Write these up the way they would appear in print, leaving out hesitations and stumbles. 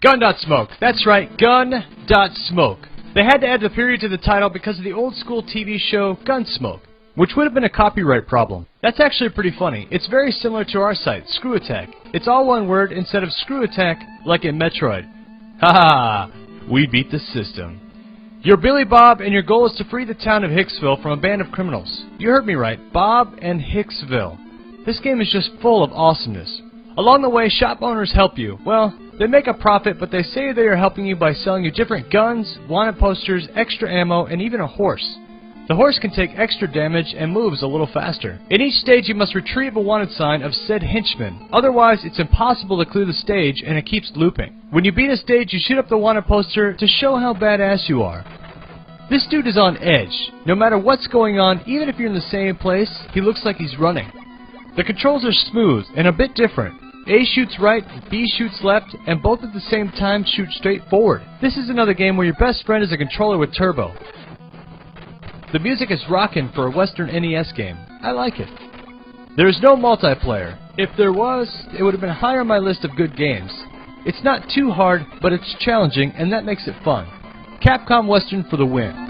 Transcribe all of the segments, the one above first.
Gun.smoke. That's right, Gun.smoke. They had to add the period to the title because of the old school TV show Gunsmoke, which would have been a copyright problem. That's actually pretty funny. It's very similar to our site, ScrewAttack. It's all one word instead of ScrewAttack like in Metroid. Haha, we beat the system. You're Billy Bob and your goal is to free the town of Hicksville from a band of criminals. You heard me right, Bob and Hicksville. This game is just full of awesomeness. Along the way, shop owners help you. Well, they make a profit, but they say they are helping you by selling you different guns, wanted posters, extra ammo, and even a horse. The horse can take extra damage and moves a little faster. In each stage, you must retrieve a wanted sign of said henchman. Otherwise, it's impossible to clear the stage, and it keeps looping. When you beat a stage, you shoot up the wanted poster to show how badass you are. This dude is on edge. No matter what's going on, even if you're in the same place, he looks like he's running. The controls are smooth and a bit different. A shoots right, B shoots left, and both at the same time shoot straight forward. This is another game where your best friend is a controller with turbo. The music is rockin' for a Western NES game. I like it. There is no multiplayer. If there was, it would have been higher on my list of good games. It's not too hard, but it's challenging, and that makes it fun. Capcom Western for the win.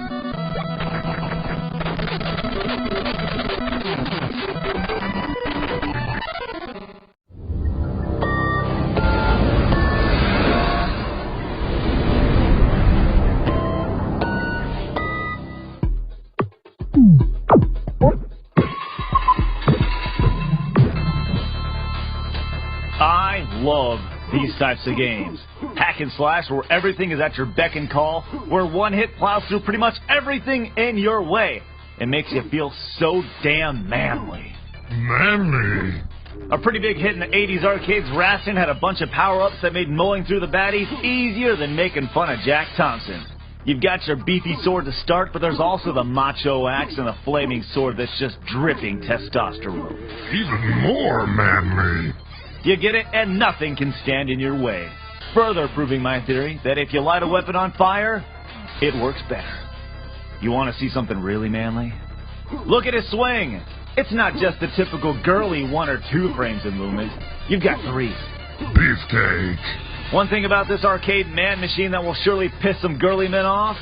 I love these types of games. Hack and slash where everything is at your beck and call, where one hit plows through pretty much everything in your way. It makes you feel so damn manly. Manly? A pretty big hit in the 80s arcades, Rastin had a bunch of power-ups that made mowing through the baddies easier than making fun of Jack Thompson. You've got your beefy sword to start, but there's also the macho axe and the flaming sword that's just dripping testosterone. Even more manly. You get it, and nothing can stand in your way. Further proving my theory that if you light a weapon on fire, it works better. You want to see something really manly? Look at his swing. It's not just the typical girly 1 or 2 frames of movement. You've got 3. Beefcake. One thing about this arcade man machine that will surely piss some girly men off: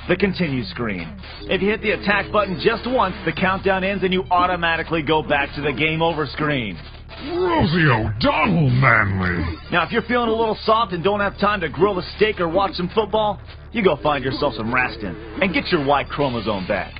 the continue screen. If you hit the attack button just once, the countdown ends and you automatically go back to the game over screen. Rosie O'Donnell manly. Now, if you're feeling a little soft and don't have time to grill a steak or watch some football, you go find yourself some Rastin and get your Y chromosome back.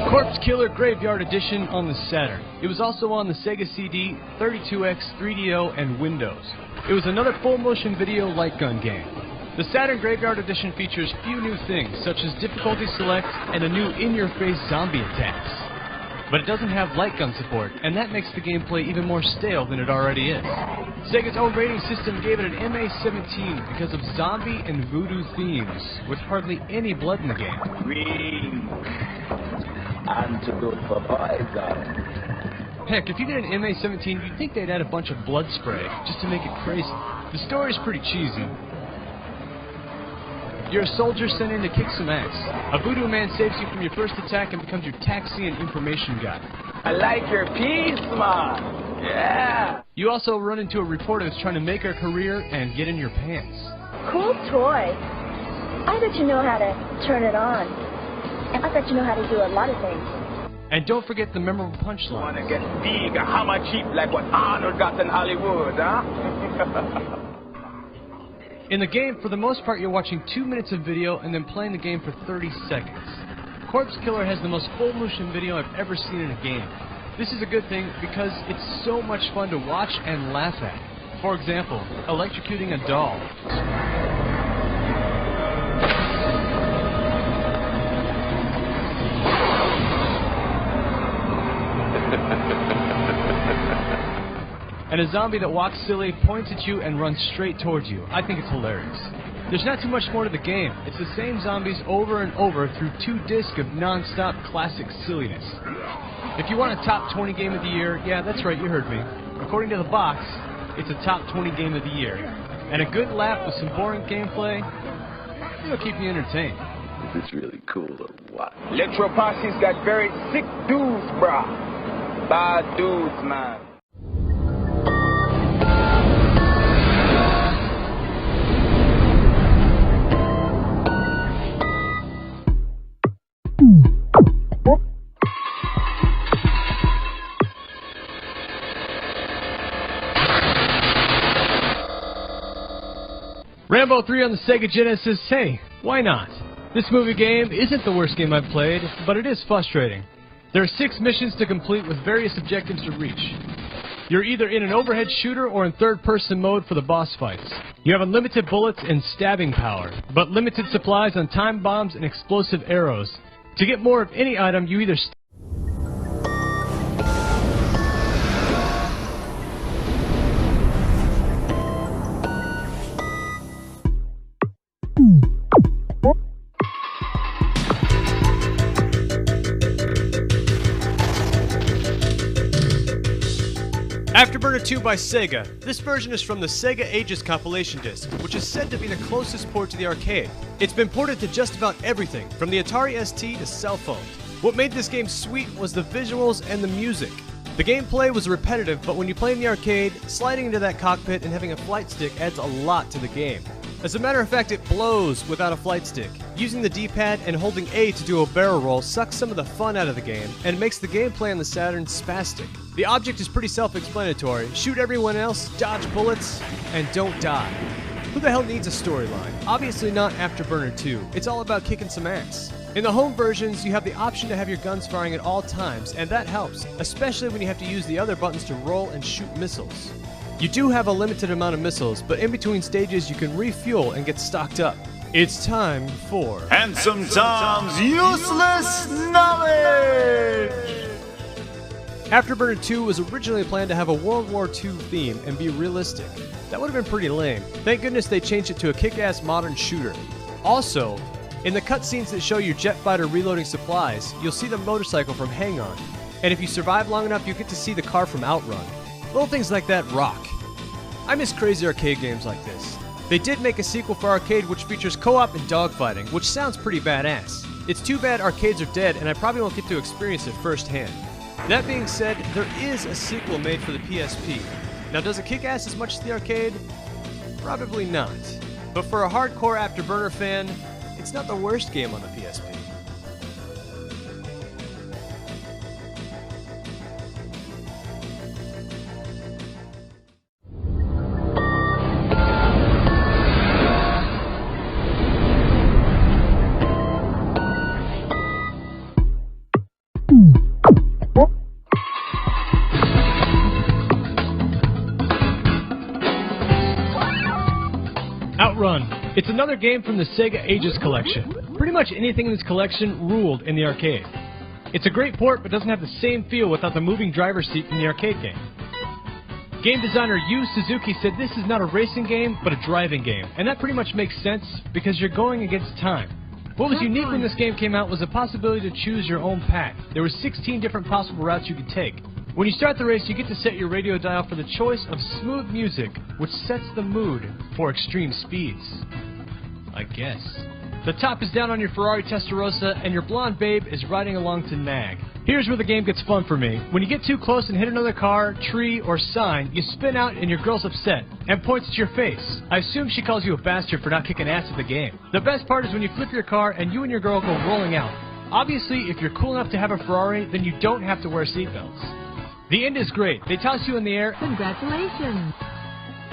Corpse Killer Graveyard Edition on the Saturn. It was also on the Sega CD, 32X, 3DO, and Windows. It was another full-motion video light gun game. The Saturn Graveyard Edition features few new things, such as difficulty select and a new in-your-face zombie attacks. But it doesn't have light gun support, and that makes the gameplay even more stale than it already is. Sega's own rating system gave it an MA-17 because of zombie and voodoo themes, with hardly any blood in the game. Green. Antidote for poison. Heck, if you did an MA-17, you'd think they'd add a bunch of blood spray, just to make it crazy. The story's pretty cheesy. You're a soldier sent in to kick some ass. A voodoo man saves you from your first attack and becomes your taxi and information guy. I like your piece, man. Yeah. You also run into a reporter that's trying to make her career and get in your pants. Cool toy. I bet you know how to turn it on. And I bet you know how to do a lot of things. And don't forget the memorable punchline. Wanna get big, hammer cheap like what Arnold got in Hollywood, huh? In the game, for the most part, you're watching 2 minutes of video and then playing the game for 30 seconds. Corpse Killer has the most full-motion video I've ever seen in a game. This is a good thing because it's so much fun to watch and laugh at. For example, electrocuting a doll. And a zombie that walks silly, points at you, and runs straight towards you. I think it's hilarious. There's not too much more to the game. It's the same zombies over and over through 2 discs of non-stop classic silliness. If you want a top 20 game of the year, yeah, that's right, you heard me. According to the box, it's a top 20 game of the year. And a good laugh with some boring gameplay, it'll keep you entertained. Is this really cool or what? Electro Posse's got very sick dudes, brah. Bad dudes, man. Rambo 3 on the Sega Genesis, hey, why not? This movie game isn't the worst game I've played, but it is frustrating. There are 6 missions to complete with various objectives to reach. You're either in an overhead shooter or in third-person mode for the boss fights. You have unlimited bullets and stabbing power, but limited supplies on time bombs and explosive arrows. To get more of any item, you either Afterburner 2 by Sega. This version is from the Sega Ages compilation disc, which is said to be the closest port to the arcade. It's been ported to just about everything, from the Atari ST to cell phones. What made this game sweet was the visuals and the music. The gameplay was repetitive, but when you play in the arcade, sliding into that cockpit and having a flight stick adds a lot to the game. As a matter of fact, it blows without a flight stick. Using the D-pad and holding A to do a barrel roll sucks some of the fun out of the game and makes the gameplay on the Saturn spastic. The object is pretty self-explanatory. Shoot everyone else, dodge bullets, and don't die. Who the hell needs a storyline? Obviously not Afterburner 2. It's all about kicking some ass. In the home versions, you have the option to have your guns firing at all times, and that helps, especially when you have to use the other buttons to roll and shoot missiles. You do have a limited amount of missiles, but in between stages you can refuel and get stocked up. It's time for Handsome Tom's Useless Knowledge! Afterburner 2 was originally planned to have a World War II theme and be realistic. That would have been pretty lame. Thank goodness they changed it to a kick-ass modern shooter. Also, in the cutscenes that show your jet fighter reloading supplies, you'll see the motorcycle from Hang On. And if you survive long enough, you'll get to see the car from Outrun. Little things like that rock. I miss crazy arcade games like this. They did make a sequel for arcade which features co-op and dogfighting, which sounds pretty badass. It's too bad arcades are dead and I probably won't get to experience it firsthand. That being said, there is a sequel made for the PSP. Now does it kick ass as much as the arcade? Probably not. But for a hardcore Afterburner fan, it's not the worst game on the PSP. Outrun. It's another game from the Sega Ages collection. Pretty much anything in this collection ruled in the arcade. It's a great port, but doesn't have the same feel without the moving driver's seat from the arcade game. Game designer Yu Suzuki said this is not a racing game, but a driving game. And that pretty much makes sense, because you're going against time. What was unique when this game came out was the possibility to choose your own path. There were 16 different possible routes you could take. When you start the race, you get to set your radio dial for the choice of smooth music, which sets the mood for extreme speeds. I guess. The top is down on your Ferrari Testarossa, and your blonde babe is riding along to nag. Here's where the game gets fun for me. When you get too close and hit another car, tree, or sign, you spin out and your girl's upset, and points to your face. I assume she calls you a bastard for not kicking ass at the game. The best part is when you flip your car and you and your girl go rolling out. Obviously, if you're cool enough to have a Ferrari, then you don't have to wear seatbelts. The end is great. They toss you in the air. Congratulations!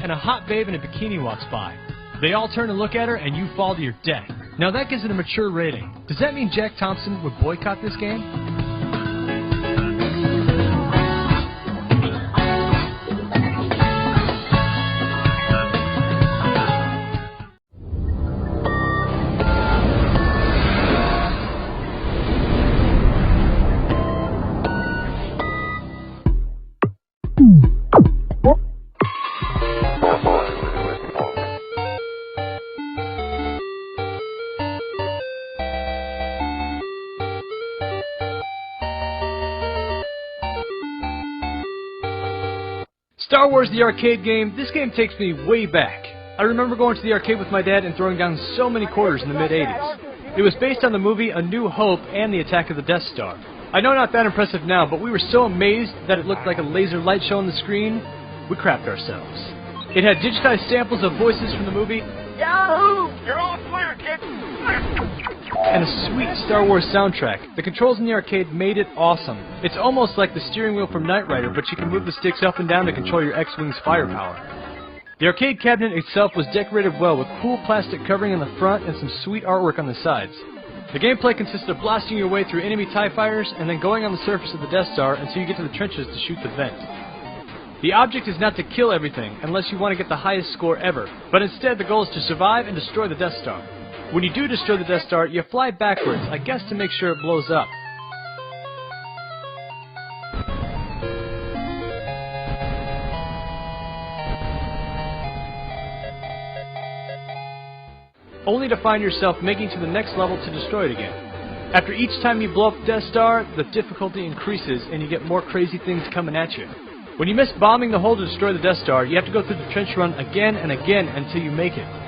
And a hot babe in a bikini walks by. They all turn and look at her, and you fall to your death. Now that gives it a mature rating. Does that mean Jack Thompson would boycott this game? Star Wars the arcade game, this game takes me way back. I remember going to the arcade with my dad and throwing down so many quarters in the mid-80s. It was based on the movie A New Hope and the attack of the Death Star. I know not that impressive now, but we were so amazed that it looked like a laser light show on the screen, we crapped ourselves. It had digitized samples of voices from the movie, Yahoo! You're all clear, kid! and a sweet Star Wars soundtrack. The controls in the arcade made it awesome. It's almost like the steering wheel from Knight Rider, but you can move the sticks up and down to control your X-Wing's firepower. The arcade cabinet itself was decorated well with cool plastic covering in the front and some sweet artwork on the sides. The gameplay consisted of blasting your way through enemy TIE fighters and then going on the surface of the Death Star until you get to the trenches to shoot the vent. The object is not to kill everything unless you want to get the highest score ever, but instead the goal is to survive and destroy the Death Star. When you do destroy the Death Star, you fly backwards, I guess to make sure it blows up. Only to find yourself making to the next level to destroy it again. After each time you blow up the Death Star, the difficulty increases and you get more crazy things coming at you. When you miss bombing the hole to destroy the Death Star, you have to go through the trench run again and again until you make it.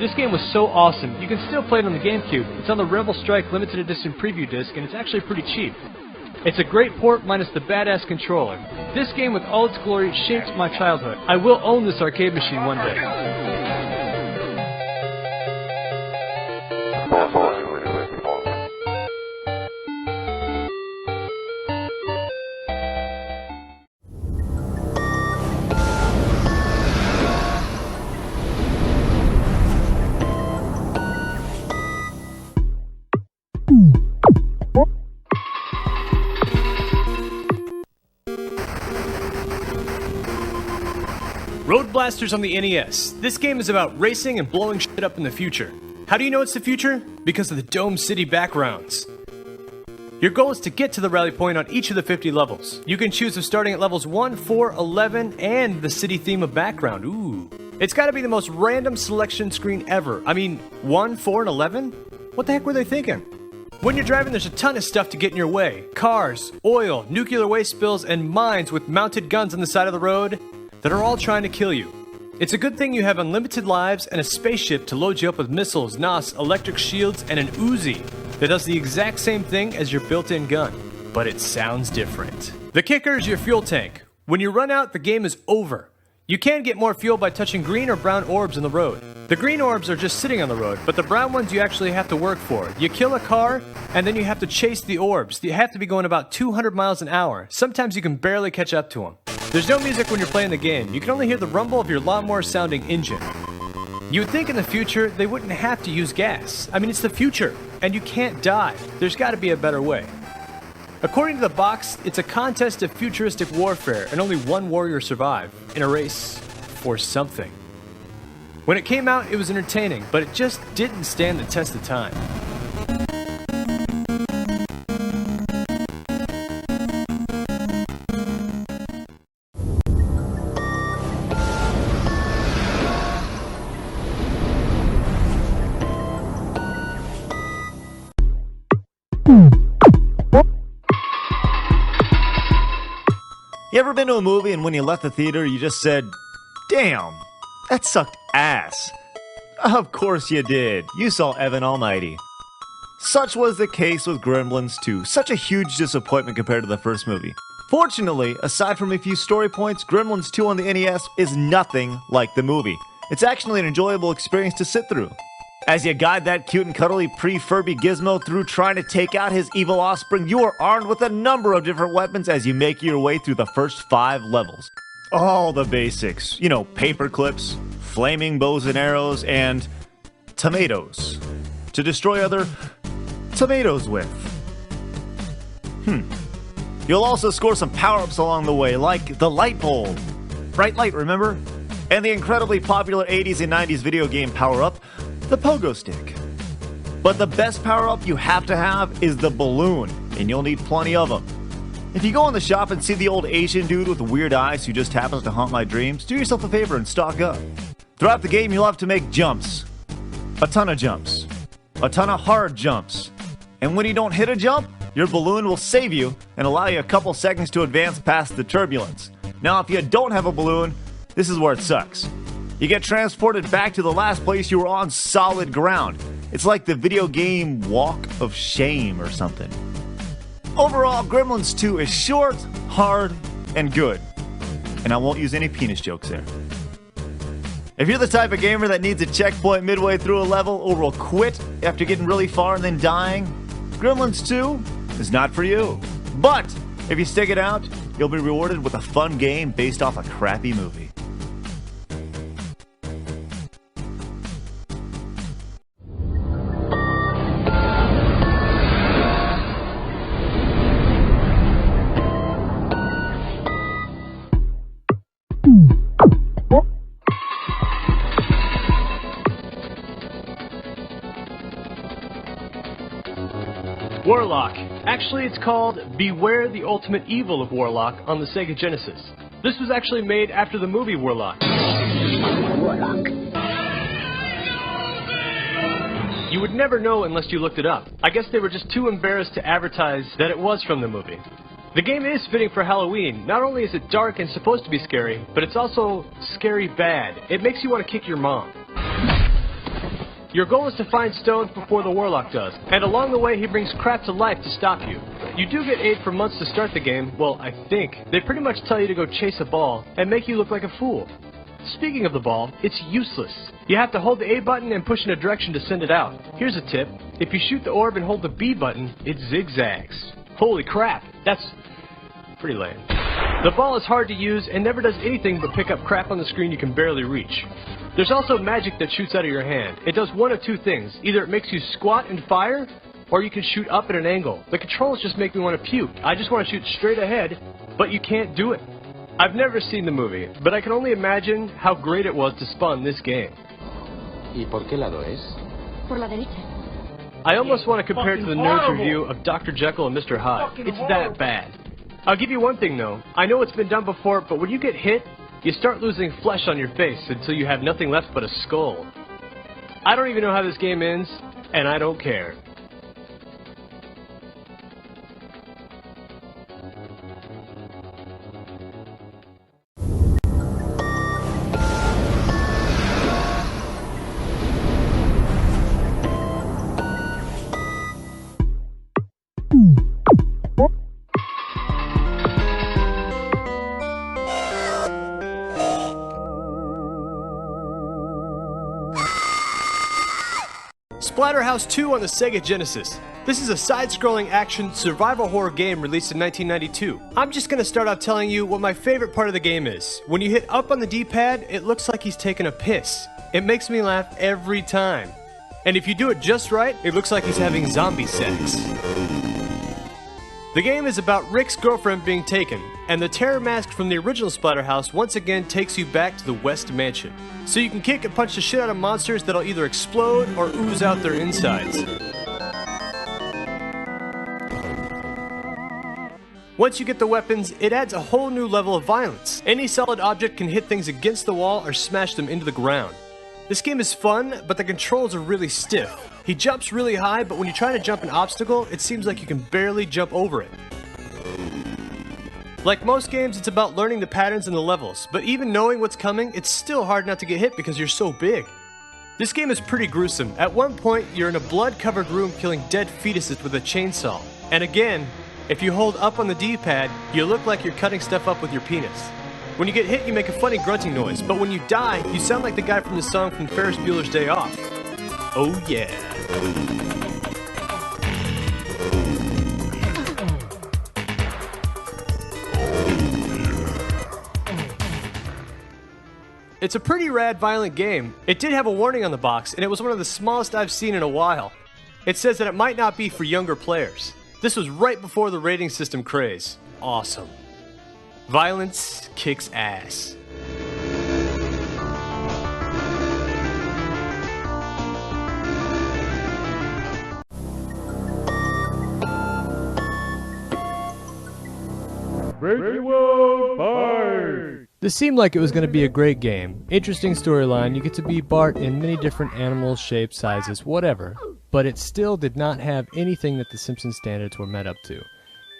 This game was so awesome, you can still play it on the GameCube. It's on the Rebel Strike limited edition preview disc and it's actually pretty cheap. It's a great port minus the badass controller. This game with all its glory shaped my childhood. I will own this arcade machine one day. Road Blasters on the NES. This game is about racing and blowing shit up in the future. How do you know it's the future? Because of the Dome City backgrounds. Your goal is to get to the rally point on each of the 50 levels. You can choose of starting at levels 1, 4, 11, and the city theme of background. Ooh. It's gotta be the most random selection screen ever. I mean, 1, 4, and 11? What the heck were they thinking? When you're driving, there's a ton of stuff to get in your way. Cars, oil, nuclear waste spills, and mines with mounted guns on the side of the road that are all trying to kill you. It's a good thing you have unlimited lives and a spaceship to load you up with missiles, NOS, electric shields, and an Uzi that does the exact same thing as your built-in gun, but it sounds different. The kicker is your fuel tank. When you run out, the game is over. You can get more fuel by touching green or brown orbs in the road. The green orbs are just sitting on the road, but the brown ones you actually have to work for. You kill a car, and then you have to chase the orbs. You have to be going about 200 miles an hour. Sometimes you can barely catch up to them. There's no music when you're playing the game. You can only hear the rumble of your lawnmower-sounding engine. You would think in the future they wouldn't have to use gas. I mean, it's the future, and you can't die. There's got to be a better way. According to the box, it's a contest of futuristic warfare, and only one warrior survived in a race for something. When it came out, it was entertaining, but it just didn't stand the test of time. You ever been to a movie and when you left the theater you just said, "Damn, that sucked ass"? Of course you did. You saw Evan Almighty. Such was the case with Gremlins 2. Such a huge disappointment compared to the first movie. Fortunately, aside from a few story points, Gremlins 2 on the NES is nothing like the movie. It's actually an enjoyable experience to sit through. As you guide that cute and cuddly pre-Furby Gizmo through trying to take out his evil offspring, you are armed with a number of different weapons as you make your way through the first 5 levels. All the basics. You know, paper clips, flaming bows and arrows, and tomatoes. To destroy other tomatoes with. You'll also score some power-ups along the way, like the light bulb. Bright light, remember? And the incredibly popular 80s and 90s video game power-up, the pogo stick. But the best power-up you have to have is the balloon, and you'll need plenty of them. If you go in the shop and see the old Asian dude with the weird eyes who just happens to haunt my dreams, do yourself a favor and stock up. Throughout the game, you'll have to make jumps. A ton of jumps. A ton of hard jumps. And when you don't hit a jump, your balloon will save you and allow you a couple seconds to advance past the turbulence. Now, if you don't have a balloon, this is where it sucks. You get transported back to the last place you were on solid ground. It's like the video game Walk of Shame or something. Overall, Gremlins 2 is short, hard, and good. And I won't use any penis jokes there. If you're the type of gamer that needs a checkpoint midway through a level or will quit after getting really far and then dying, Gremlins 2 is not for you. But if you stick it out, you'll be rewarded with a fun game based off a crappy movie. Warlock. Actually, it's called Beware the Ultimate Evil of Warlock on the Sega Genesis. This was actually made after the movie Warlock. You would never know unless you looked it up. I guess they were just too embarrassed to advertise that it was from the movie. The game is fitting for Halloween. Not only is it dark and supposed to be scary, but it's also scary bad. It makes you want to kick your mom. Your goal is to find stones before the Warlock does, and along the way he brings crap to life to stop you. You do get aid for months to start the game, well, I think. They pretty much tell you to go chase a ball and make you look like a fool. Speaking of the ball, it's useless. You have to hold the A button and push in a direction to send it out. Here's a tip. If you shoot the orb and hold the B button, it zigzags. Holy crap, that's pretty lame. The ball is hard to use and never does anything but pick up crap on the screen you can barely reach. There's also magic that shoots out of your hand. It does one of two things. Either it makes you squat and fire, or you can shoot up at an angle. The controls just make me want to puke. I just want to shoot straight ahead, but you can't do it. I've never seen the movie, but I can only imagine how great it was to spawn this game. ¿Y por qué lado es? Por la derecha. I almost want to compare it to the nerd's review of Dr. Jekyll and Mr. Hyde. It's that bad. I'll give you one thing though. I know it's been done before, but when you get hit, you start losing flesh on your face until you have nothing left but a skull. I don't even know how this game ends, and I don't care. Splatterhouse 2 on the Sega Genesis. This is a side-scrolling action survival horror game released in 1992. I'm just gonna start out telling you what my favorite part of the game is. When you hit up on the D-pad, it looks like he's taking a piss. It makes me laugh every time. And if you do it just right, it looks like he's having zombie sex. The game is about Rick's girlfriend being taken, and the terror mask from the original Splatterhouse once again takes you back to the West Mansion. So you can kick and punch the shit out of monsters that'll either explode or ooze out their insides. Once you get the weapons, it adds a whole new level of violence. Any solid object can hit things against the wall or smash them into the ground. This game is fun, but the controls are really stiff. He jumps really high, but when you try to jump an obstacle, it seems like you can barely jump over it. Like most games, it's about learning the patterns in the levels, but even knowing what's coming, it's still hard not to get hit because you're so big. This game is pretty gruesome. At one point, you're in a blood-covered room killing dead fetuses with a chainsaw. And again, if you hold up on the D-pad, you look like you're cutting stuff up with your penis. When you get hit, you make a funny grunting noise, but when you die, you sound like the guy from the song from Ferris Bueller's Day Off. Oh yeah. It's a pretty rad, violent game. It did have a warning on the box, and it was one of the smallest I've seen in a while. It says that it might not be for younger players. This was right before the rating system craze. Awesome. Violence kicks ass. This seemed like it was going to be a great game. Interesting storyline, you get to be Bart in many different animals, shapes, sizes, whatever. But it still did not have anything that the Simpsons standards were met up to.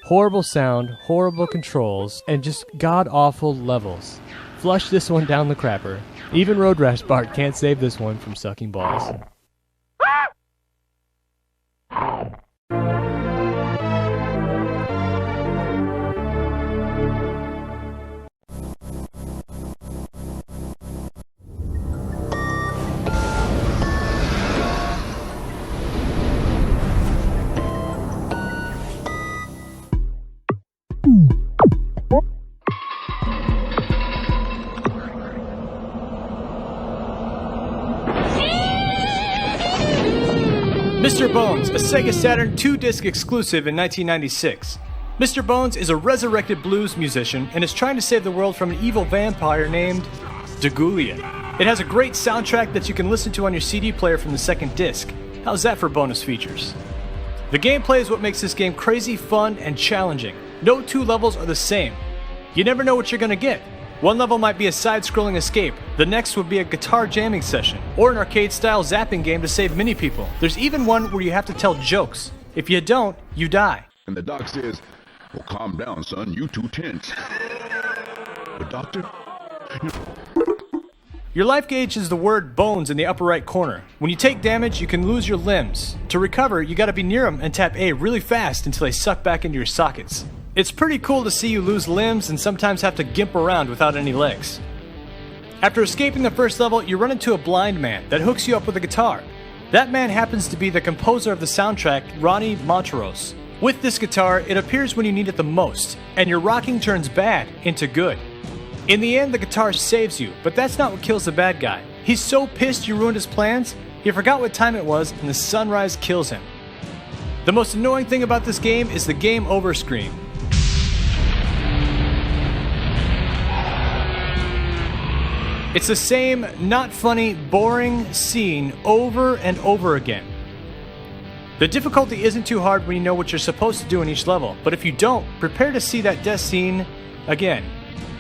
Horrible sound, horrible controls, and just god-awful levels. Flush this one down the crapper. Even Road Rash Bart can't save this one from sucking balls. Mr. Bones, a Sega Saturn 2-disc exclusive in 1996. Mr. Bones is a resurrected blues musician and is trying to save the world from an evil vampire named Dagulia. It has a great soundtrack that you can listen to on your CD player from the second disc. How's that for bonus features? The gameplay is what makes this game crazy, fun, and challenging. No two levels are the same. You never know what you're gonna get. One level might be a side-scrolling escape, the next would be a guitar jamming session, or an arcade-style zapping game to save mini people. There's even one where you have to tell jokes. If you don't, you die. And the doc says, "Well, calm down, son, you too tense." But doctor? Your life gauge is the word bones in the upper right corner. When you take damage, you can lose your limbs. To recover, you gotta be near them and tap A really fast until they suck back into your sockets. It's pretty cool to see you lose limbs and sometimes have to gimp around without any legs. After escaping the first level, you run into a blind man that hooks you up with a guitar. That man happens to be the composer of the soundtrack, Ronnie Monteros. With this guitar, it appears when you need it the most, and your rocking turns bad into good. In the end, the guitar saves you, but that's not what kills the bad guy. He's so pissed you ruined his plans, he forgot what time it was, and the sunrise kills him. The most annoying thing about this game is the game over screen. It's the same, not funny, boring scene over and over again. The difficulty isn't too hard when you know what you're supposed to do in each level, but if you don't, prepare to see that death scene again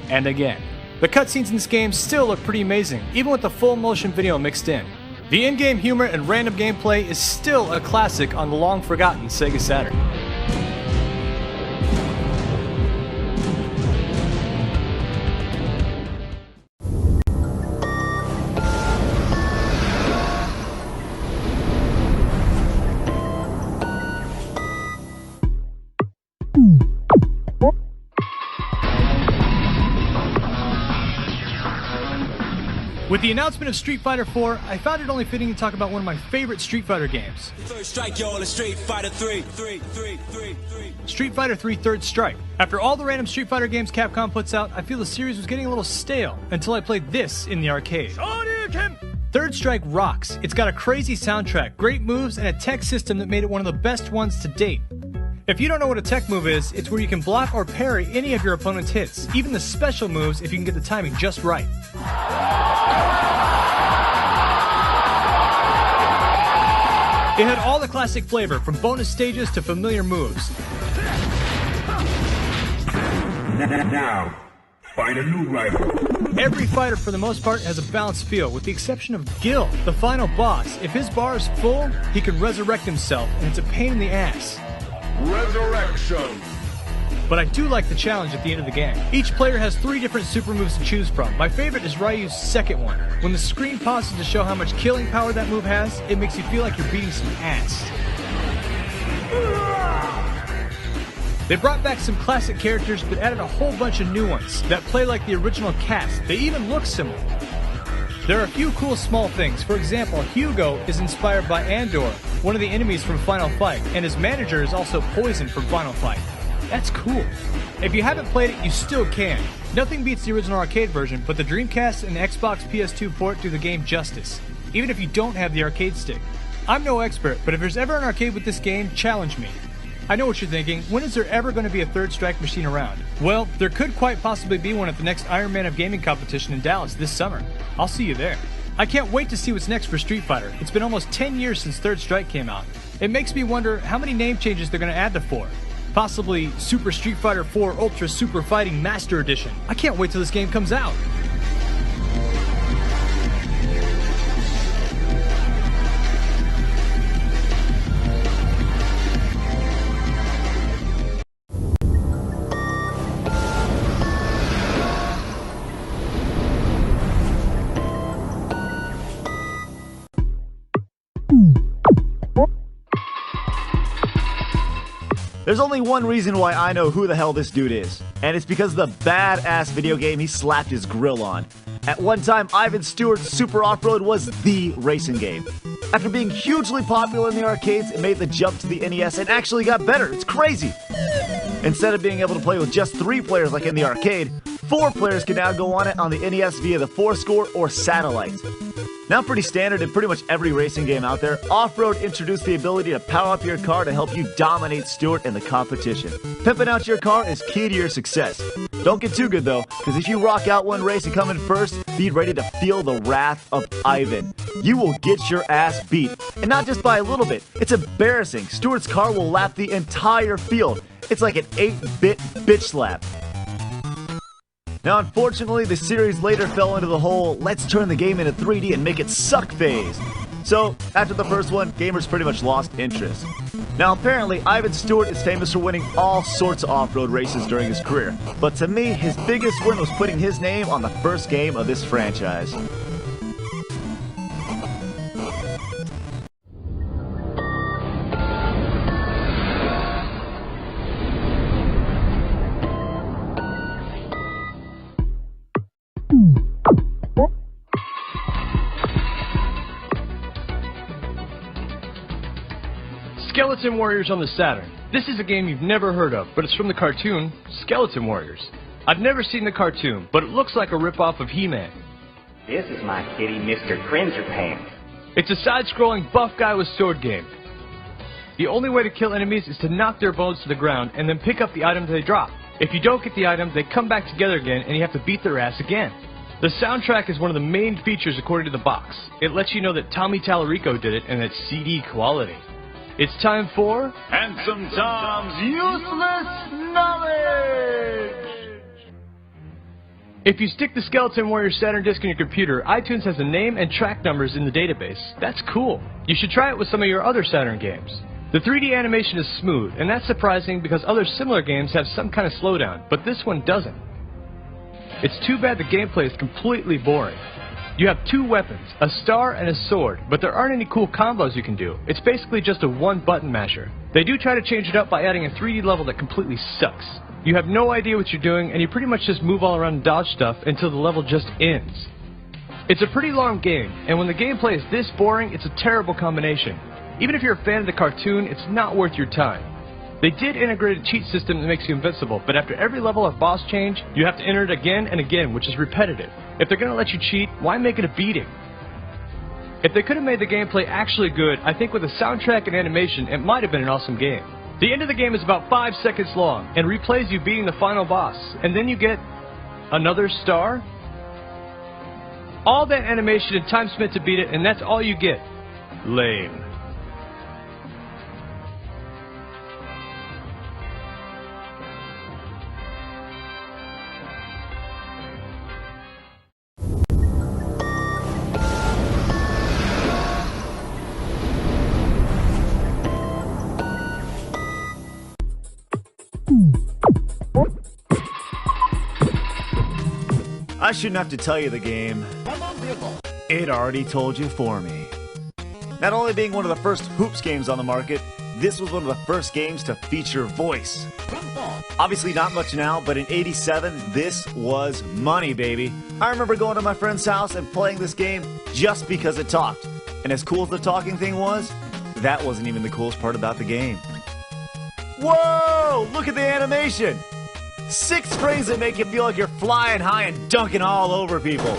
and again. The cutscenes in this game still look pretty amazing, even with the full motion video mixed in. The in-game humor and random gameplay is still a classic on the long-forgotten Sega Saturn. With the announcement of Street Fighter 4, I found it only fitting to talk about one of my favorite Street Fighter games. Third Strike, y'all, Street Fighter 3. Street Fighter 3 Third Strike. After all the random Street Fighter games Capcom puts out, I feel the series was getting a little stale until I played this in the arcade. Third Strike rocks. It's got a crazy soundtrack, great moves, and a tech system that made it one of the best ones to date. If you don't know what a tech move is, it's where you can block or parry any of your opponent's hits, even the special moves if you can get the timing just right. It had all the classic flavor, from bonus stages to familiar moves. Now, find a new rival. Every fighter, for the most part, has a balanced feel, with the exception of Gil, the final boss. If his bar is full, he can resurrect himself, and it's a pain in the ass. Resurrection. But I do like the challenge at the end of the game. Each player has 3 different super moves to choose from. My favorite is Ryu's second one. When the screen pauses to show how much killing power that move has, it makes you feel like you're beating some ass. They brought back some classic characters, but added a whole bunch of new ones that play like the original cast. They even look similar. There are a few cool small things. For example, Hugo is inspired by Andor, one of the enemies from Final Fight, and his manager is also Poison from Final Fight. That's cool. If you haven't played it, you still can. Nothing beats the original arcade version, but the Dreamcast and Xbox PS2 port do the game justice, even if you don't have the arcade stick. I'm no expert, but if there's ever an arcade with this game, challenge me. I know what you're thinking, when is there ever going to be a Third Strike machine around? Well, there could quite possibly be one at the next Iron Man of Gaming competition in Dallas this summer. I'll see you there. I can't wait to see what's next for Street Fighter. It's been almost 10 years since Third Strike came out. It makes me wonder how many name changes they're going to add to 4. Possibly Super Street Fighter 4 Ultra Super Fighting Master Edition. I can't wait till this game comes out. There's only one reason why I know who the hell this dude is, and it's because of the badass video game he slapped his grill on. At one time, Ivan Stewart's Super Off-Road was the racing game. After being hugely popular in the arcades, it made the jump to the NES and actually got better. It's crazy. Instead of being able to play with just 3 players like in the arcade, 4 players can now go on it on the NES via the 4-score or satellite. Now pretty standard in pretty much every racing game out there, Off-Road introduced the ability to power up your car to help you dominate Stewart in the competition. Pimping out your car is key to your success. Don't get too good though, because if you rock out one race and come in first, be ready to feel the wrath of Ivan. You will get your ass beat, and not just by a little bit. It's embarrassing. Stewart's car will lap the entire field. It's like an 8-bit bitch slap. Now, unfortunately, the series later fell into the whole let's turn the game into 3D and make it suck phase. So, after the first one, gamers pretty much lost interest. Now, apparently, Ivan Stewart is famous for winning all sorts of off-road races during his career, but to me, his biggest win was putting his name on the first game of this franchise. Skeleton Warriors on the Saturn. This is a game you've never heard of, but it's from the cartoon Skeleton Warriors. I've never seen the cartoon, but it looks like a ripoff of He-Man. This is my kitty, Mr. Cringer Pants. It's a side-scrolling buff guy with sword game. The only way to kill enemies is to knock their bones to the ground and then pick up the item they drop. If you don't get the item, they come back together again and you have to beat their ass again. The soundtrack is one of the main features according to the box. It lets you know that Tommy Tallarico did it and it's CD quality. It's time for Handsome Tom's Useless Knowledge! If you stick the Skeleton Warriors Saturn disc in your computer, iTunes has a name and track numbers in the database. That's cool. You should try it with some of your other Saturn games. The 3D animation is smooth, and that's surprising because other similar games have some kind of slowdown, but this one doesn't. It's too bad the gameplay is completely boring. You have 2 weapons, a star and a sword, but there aren't any cool combos you can do. It's basically just a one-button masher. They do try to change it up by adding a 3D level that completely sucks. You have no idea what you're doing, and you pretty much just move all around and dodge stuff until the level just ends. It's a pretty long game, and when the gameplay is this boring, it's a terrible combination. Even if you're a fan of the cartoon, it's not worth your time. They did integrate a cheat system that makes you invincible, but after every level or boss change, you have to enter it again and again, which is repetitive. If they're going to let you cheat, why make it a beating? If they could have made the gameplay actually good, I think with the soundtrack and animation, it might have been an awesome game. The end of the game is about 5 seconds long, and replays you beating the final boss, and then you get another star? All that animation and time spent to beat it, and that's all you get. Lame. I shouldn't have to tell you the game. It already told you for me. Not only being one of the first Hoops games on the market, this was one of the first games to feature voice. Obviously not much now, but in '87, this was money, baby. I remember going to my friend's house and playing this game just because it talked. And as cool as the talking thing was, that wasn't even the coolest part about the game. Whoa! Look at the animation! 6 frames that make you feel like you're flying high and dunking all over people.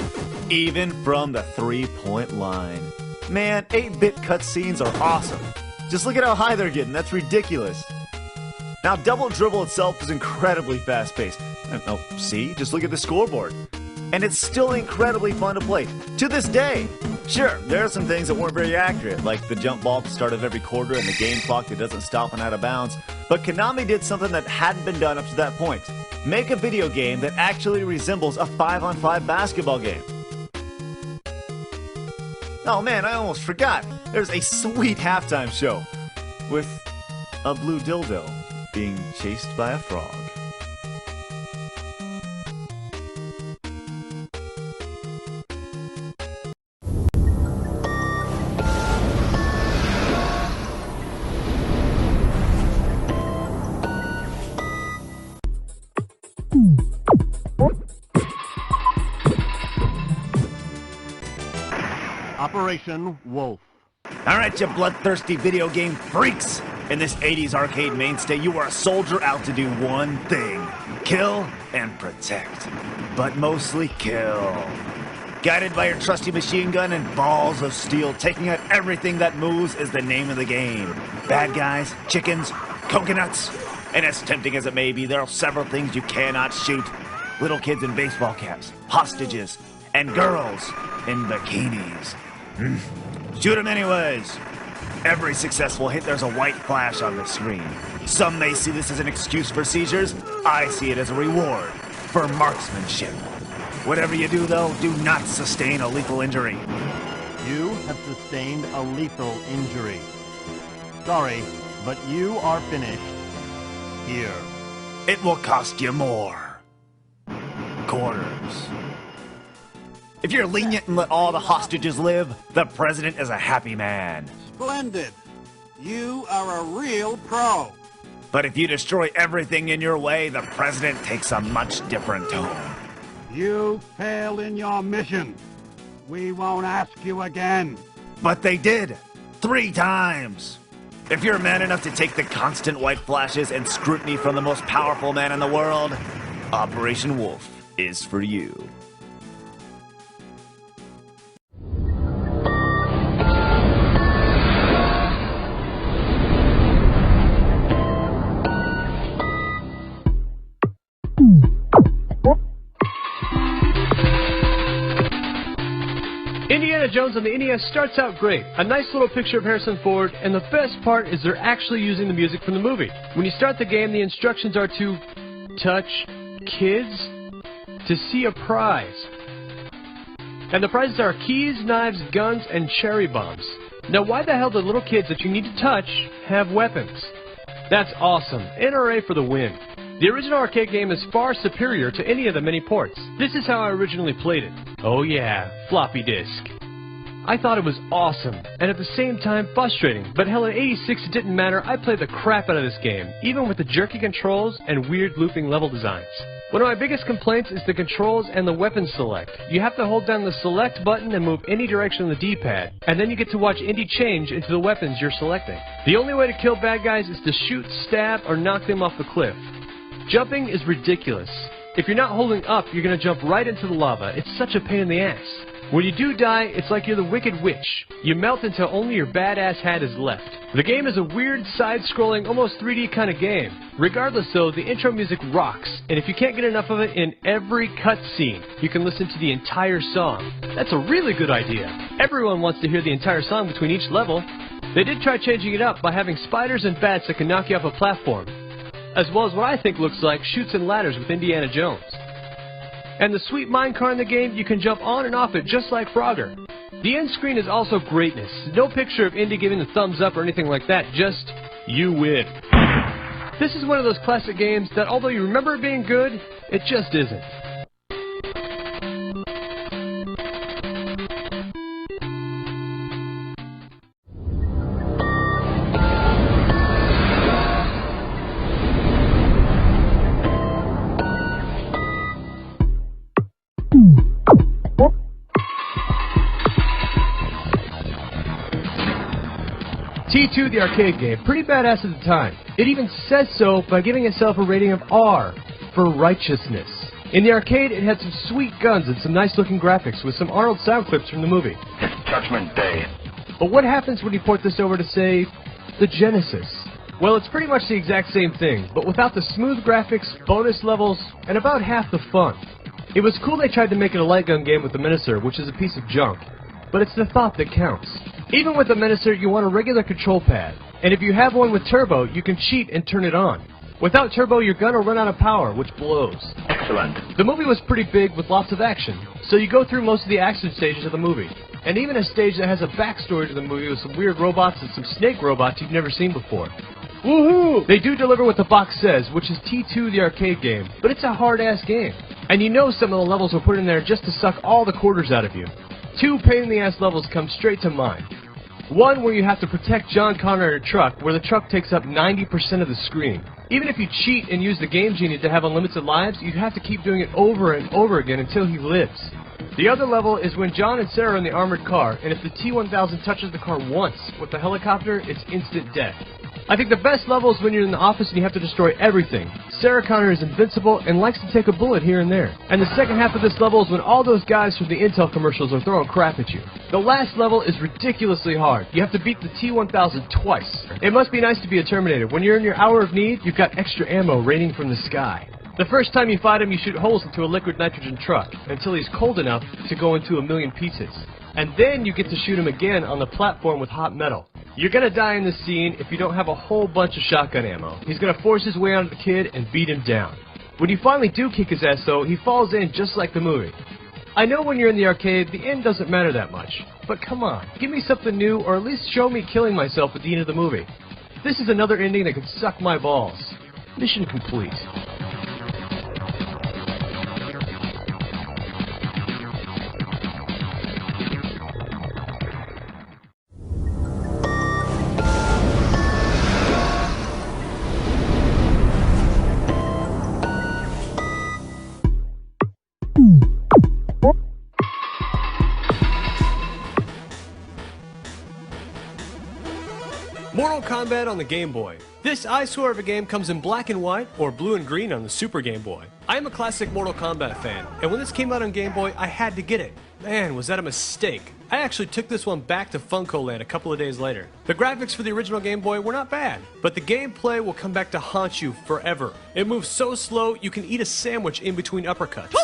Even from the 3-point line. Man, 8-bit cutscenes are awesome. Just look at how high they're getting, that's ridiculous. Now, Double Dribble itself is incredibly fast-paced. Oh, see? Just look at the scoreboard. And it's still incredibly fun to play, to this day. Sure, there are some things that weren't very accurate, like the jump ball at the start of every quarter and the game clock that doesn't stop when out of bounds, but Konami did something that hadn't been done up to that point. Make a video game that actually resembles a 5-on-5 basketball game. Oh man, I almost forgot. There's a sweet halftime show with a blue dildo being chased by a frog. Operation Wolf. Alright, you bloodthirsty video game freaks! In this 80s arcade mainstay, you are a soldier out to do one thing. Kill and protect. But mostly kill. Guided by your trusty machine gun and balls of steel, taking out everything that moves is the name of the game. Bad guys, chickens, coconuts, and as tempting as it may be, there are several things you cannot shoot. Little kids in baseball caps, hostages, and girls in bikinis. Shoot them anyways. Every successful hit, there's a white flash on the screen. Some may see this as an excuse for seizures. I see it as a reward for marksmanship. Whatever you do, though, do not sustain a lethal injury. You have sustained a lethal injury. Sorry, but you are finished here. It will cost you more. Quarters. If you're lenient and let all the hostages live, the president is a happy man. Splendid. You are a real pro. But if you destroy everything in your way, the president takes a much different tone. You failed in your mission. We won't ask you again. But they did. 3 times. If you're man enough to take the constant white flashes and scrutiny from the most powerful man in the world, Operation Wolf is for you. Indiana Jones on the NES starts out great. A nice little picture of Harrison Ford, and the best part is they're actually using the music from the movie. When you start the game, the instructions are to touch kids to see a prize. And the prizes are keys, knives, guns, and cherry bombs. Now why the hell do little kids that you need to touch have weapons? That's awesome. NRA for the win. The original arcade game is far superior to any of the many ports. This is how I originally played it. Oh yeah, floppy disk. I thought it was awesome, and at the same time frustrating, but hell in '86 it didn't matter. I played the crap out of this game, even with the jerky controls and weird looping level designs. One of my biggest complaints is the controls and the weapon select. You have to hold down the select button and move any direction on the D-pad, and then you get to watch Indy change into the weapons you're selecting. The only way to kill bad guys is to shoot, stab, or knock them off the cliff. Jumping is ridiculous. If you're not holding up, you're going to jump right into the lava. It's such a pain in the ass. When you do die, it's like you're the Wicked Witch. You melt until only your badass hat is left. The game is a weird, side-scrolling, almost 3D kind of game. Regardless though, the intro music rocks, and if you can't get enough of it in every cutscene, you can listen to the entire song. That's a really good idea. Everyone wants to hear the entire song between each level. They did try changing it up by having spiders and bats that can knock you off a platform, as well as what I think looks like chutes and ladders with Indiana Jones. And the sweet minecart in the game, you can jump on and off it just like Frogger. The end screen is also greatness. No picture of Indy giving the thumbs up or anything like that, just, you win. This is one of those classic games that although you remember it being good, it just isn't. T2, the arcade game, pretty badass at the time. It even says so by giving itself a rating of R, for righteousness. In the arcade, it had some sweet guns and some nice looking graphics with some Arnold sound clips from the movie. It's Judgment Day. But what happens when you port this over to, say, the Genesis? Well, it's pretty much the exact same thing, but without the smooth graphics, bonus levels, and about half the fun. It was cool they tried to make it a light gun game with the Menacer, which is a piece of junk. But it's the thought that counts. Even with the Menacer, you want a regular control pad. And if you have one with turbo, you can cheat and turn it on. Without turbo, your gun will run out of power, which blows. Excellent. The movie was pretty big with lots of action, so you go through most of the action stages of the movie. And even a stage that has a backstory to the movie with some weird robots and some snake robots you've never seen before. Woohoo! They do deliver what the box says, which is T2, the arcade game, but it's a hard-ass game. And you know some of the levels were put in there just to suck all the quarters out of you. 2 pain-in-the-ass levels come straight to mind. One where you have to protect John Connor in a truck, where the truck takes up 90% of the screen. Even if you cheat and use the Game Genie to have unlimited lives, you have to keep doing it over and over again until he lives. The other level is when John and Sarah are in the armored car, and if the T-1000 touches the car once with the helicopter, it's instant death. I think the best level is when you're in the office and you have to destroy everything. Sarah Connor is invincible and likes to take a bullet here and there. And the second half of this level is when all those guys from the Intel commercials are throwing crap at you. The last level is ridiculously hard. You have to beat the T-1000 twice. It must be nice to be a Terminator. When you're in your hour of need, you've got extra ammo raining from the sky. The first time you fight him, you shoot holes into a liquid nitrogen truck until he's cold enough to go into a million pieces. And then you get to shoot him again on the platform with hot metal. You're gonna die in this scene if you don't have a whole bunch of shotgun ammo. He's gonna force his way onto the kid and beat him down. When you finally do kick his ass though, he falls in just like the movie. I know when you're in the arcade, the end doesn't matter that much. But come on, give me something new or at least show me killing myself at the end of the movie. This is another ending that could suck my balls. Mission complete. Mortal Kombat on the Game Boy. This eyesore of a game comes in black and white or blue and green on the Super Game Boy. I am a classic Mortal Kombat fan, and when this came out on Game Boy, I had to get it. Man, was that a mistake. I actually took this one back to Funko Land a couple of days later. The graphics for the original Game Boy were not bad, but the gameplay will come back to haunt you forever. It moves so slow, you can eat a sandwich in between uppercuts.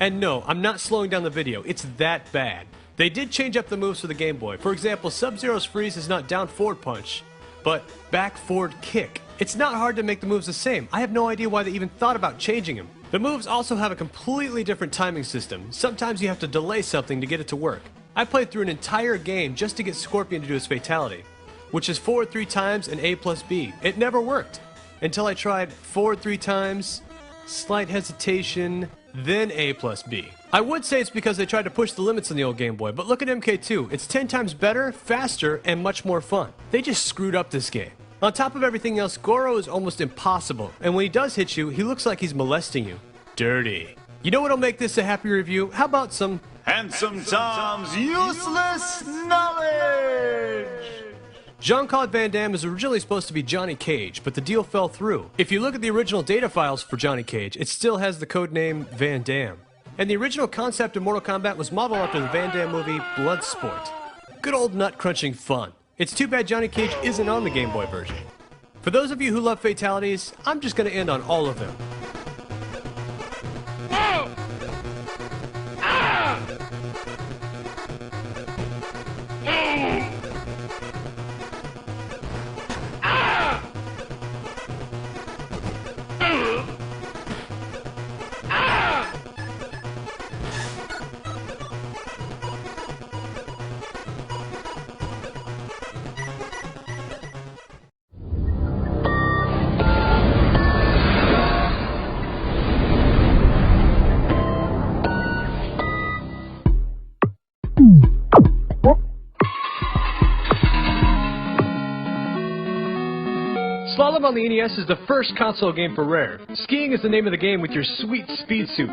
And no, I'm not slowing down the video, it's that bad. They did change up the moves for the Game Boy. For example, Sub-Zero's freeze is not down forward punch, but back forward kick. It's not hard to make the moves the same. I have no idea why they even thought about changing them. The moves also have a completely different timing system. Sometimes you have to delay something to get it to work. I played through an entire game just to get Scorpion to do his fatality, which is forward 3 times and A plus B. It never worked until I tried forward 3 times, slight hesitation, then A plus B. I would say it's because they tried to push the limits on the old Game Boy, but look at MK2. It's 10 times better, faster, and much more fun. They just screwed up this game. On top of everything else, Goro is almost impossible, and when he does hit you, he looks like he's molesting you. Dirty. You know what'll make this a happy review? How about some Handsome Tom's useless knowledge? Jean-Claude Van Damme is originally supposed to be Johnny Cage, but the deal fell through. If you look at the original data files for Johnny Cage, it still has the codename Van Damme. And the original concept of Mortal Kombat was modeled after the Van Damme movie Bloodsport. Good old nut-crunching fun. It's too bad Johnny Cage isn't on the Game Boy version. For those of you who love fatalities, I'm just going to end on all of them. Slalom on the NES is the first console game for Rare. Skiing is the name of the game with your sweet speed suit.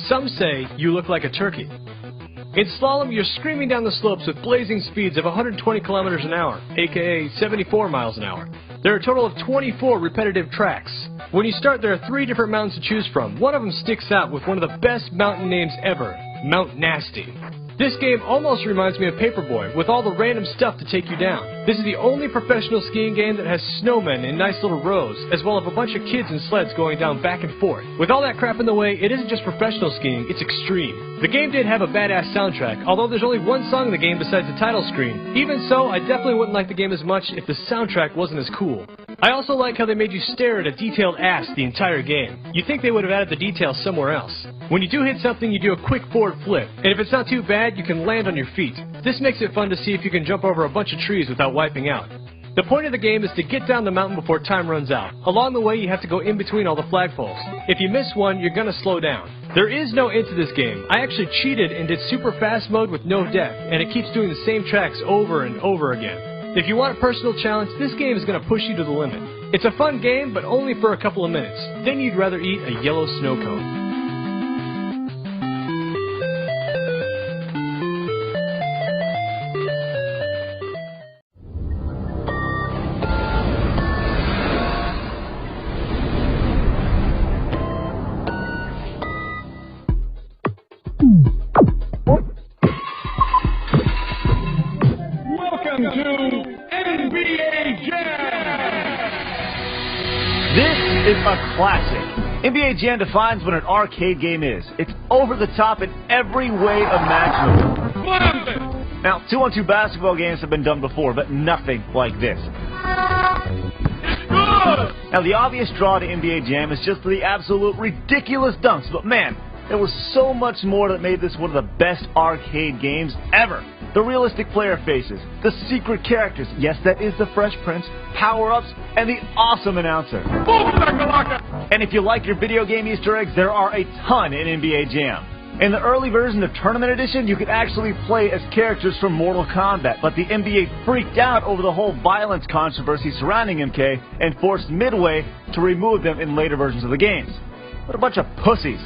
Some say you look like a turkey. In Slalom, you're screaming down the slopes with blazing speeds of 120 kilometers an hour, aka 74 miles an hour. There are a total of 24 repetitive tracks. When you start, there are 3 different mountains to choose from. One of them sticks out with one of the best mountain names ever, Mount Nasty. This game almost reminds me of Paperboy, with all the random stuff to take you down. This is the only professional skiing game that has snowmen in nice little rows, as well as a bunch of kids in sleds going down back and forth. With all that crap in the way, it isn't just professional skiing, it's extreme. The game did have a badass soundtrack, although there's only one song in the game besides the title screen. Even so, I definitely wouldn't like the game as much if the soundtrack wasn't as cool. I also like how they made you stare at a detailed ass the entire game. You'd think they would have added the details somewhere else. When you do hit something, you do a quick forward flip, and if it's not too bad, you can land on your feet. This makes it fun to see if you can jump over a bunch of trees without wiping out. The point of the game is to get down the mountain before time runs out. Along the way, you have to go in between all the flagpoles. If you miss one, you're gonna slow down. There is no end to this game. I actually cheated and did super fast mode with no death, and it keeps doing the same tracks over and over again. If you want a personal challenge, this game is gonna push you to the limit. It's a fun game, but only for a couple of minutes. Then you'd rather eat a yellow snow cone. Welcome to NBA Jam! This is a classic. NBA Jam defines what an arcade game is. It's over the top in every way imaginable. Now, 2-on-2 basketball games have been done before, but nothing like this. Now, the obvious draw to NBA Jam is just the absolute ridiculous dunks, but man, there was so much more that made this one of the best arcade games ever. The realistic player faces, the secret characters, yes, that is the Fresh Prince, power-ups, and the awesome announcer. And if you like your video game Easter eggs, there are a ton in NBA Jam. In the early version of Tournament Edition, you could actually play as characters from Mortal Kombat, but the NBA freaked out over the whole violence controversy surrounding MK and forced Midway to remove them in later versions of the games. What a bunch of pussies.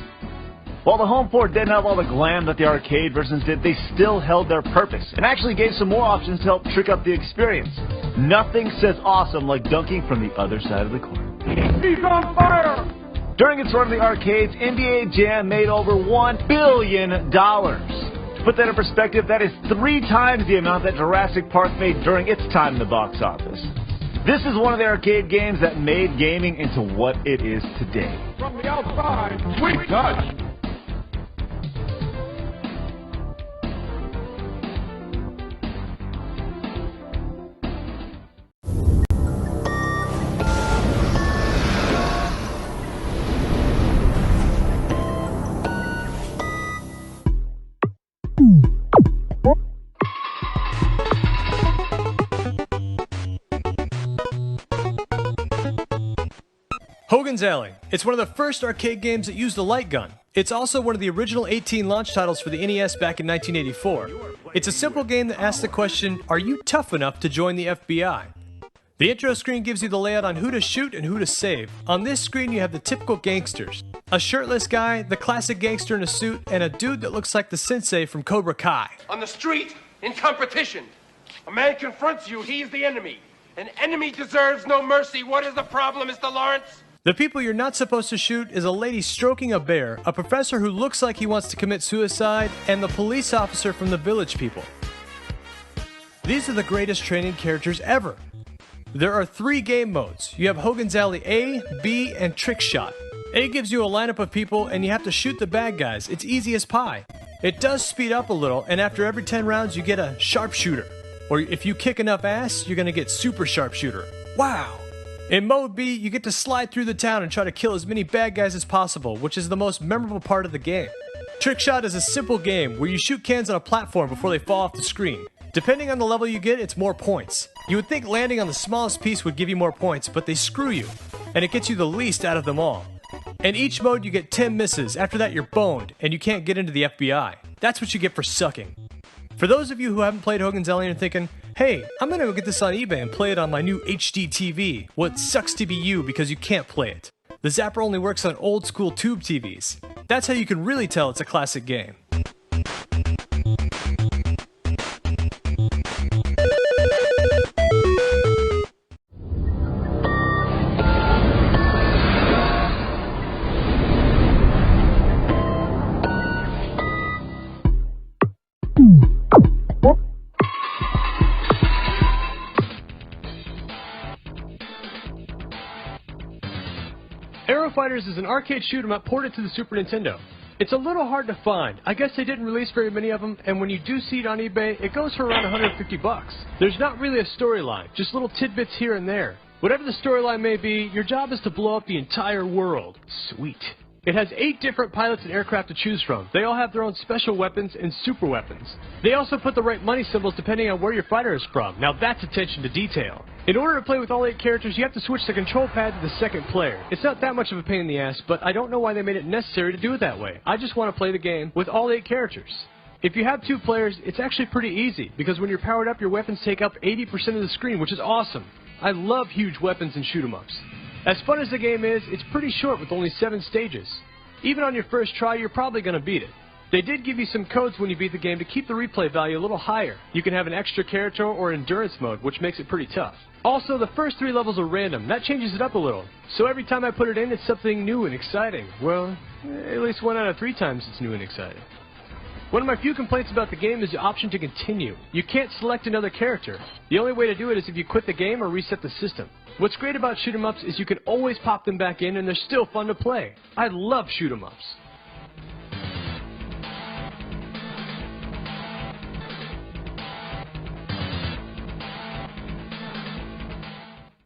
While the home port didn't have all the glam that the arcade versions did, they still held their purpose and actually gave some more options to help trick up the experience. Nothing says awesome like dunking from the other side of the court. He's on fire! During its run in the arcades, NBA Jam made over $1 billion. To put that in perspective, that is 3 times the amount that Jurassic Park made during its time in the box office. This is one of the arcade games that made gaming into what it is today. From the outside, sweet touch! Hogan's Alley. It's one of the first arcade games that used a light gun. It's also one of the original 18 launch titles for the NES back in 1984. It's a simple game that asks the question, are you tough enough to join the FBI? The intro screen gives you the layout on who to shoot and who to save. On this screen you have the typical gangsters. A shirtless guy, the classic gangster in a suit, and a dude that looks like the sensei from Cobra Kai. On the street, in competition, a man confronts you, he's the enemy. An enemy deserves no mercy. What is the problem, Mr. Lawrence? The people you're not supposed to shoot is a lady stroking a bear, a professor who looks like he wants to commit suicide, and the police officer from the Village People. These are the greatest training characters ever. There are 3 game modes. You have Hogan's Alley A, B, and Trick Shot. A gives you a lineup of people and you have to shoot the bad guys. It's easy as pie. It does speed up a little, and after every 10 rounds you get a sharpshooter. Or if you kick enough ass, you're gonna get super sharpshooter. Wow! In Mode B, you get to slide through the town and try to kill as many bad guys as possible, which is the most memorable part of the game. Trick Shot is a simple game where you shoot cans on a platform before they fall off the screen. Depending on the level you get, it's more points. You would think landing on the smallest piece would give you more points, but they screw you, and it gets you the least out of them all. In each mode you get 10 misses, after that you're boned, and you can't get into the FBI. That's what you get for sucking. For those of you who haven't played Hogan's Alley and are thinking, hey, I'm gonna go get this on eBay and play it on my new HD TV. Well, it sucks to be you because you can't play it. The Zapper only works on old school tube TVs. That's how you can really tell it's a classic game. Aero Fighters is an arcade shoot-'em-up ported to the Super Nintendo. It's a little hard to find. I guess they didn't release very many of them, and when you do see it on eBay, it goes for around 150 bucks. There's not really a storyline, just little tidbits here and there. Whatever the storyline may be, your job is to blow up the entire world. Sweet. It has 8 different pilots and aircraft to choose from. They all have their own special weapons and super weapons. They also put the right money symbols depending on where your fighter is from. Now that's attention to detail. In order to play with all 8 characters, you have to switch the control pad to the second player. It's not that much of a pain in the ass, but I don't know why they made it necessary to do it that way. I just want to play the game with all 8 characters. If you have 2 players, it's actually pretty easy, because when you're powered up, your weapons take up 80% of the screen, which is awesome. I love huge weapons in shoot-'em-ups. As fun as the game is, it's pretty short with only 7 stages. Even on your first try, you're probably going to beat it. They did give you some codes when you beat the game to keep the replay value a little higher. You can have an extra character or endurance mode, which makes it pretty tough. Also, the first 3 levels are random. That changes it up a little. So every time I put it in, it's something new and exciting. Well, at least 1 out of 3 times it's new and exciting. One of my few complaints about the game is the option to continue. You can't select another character. The only way to do it is if you quit the game or reset the system. What's great about shoot-'em-ups is you can always pop them back in and they're still fun to play. I love shoot-'em-ups.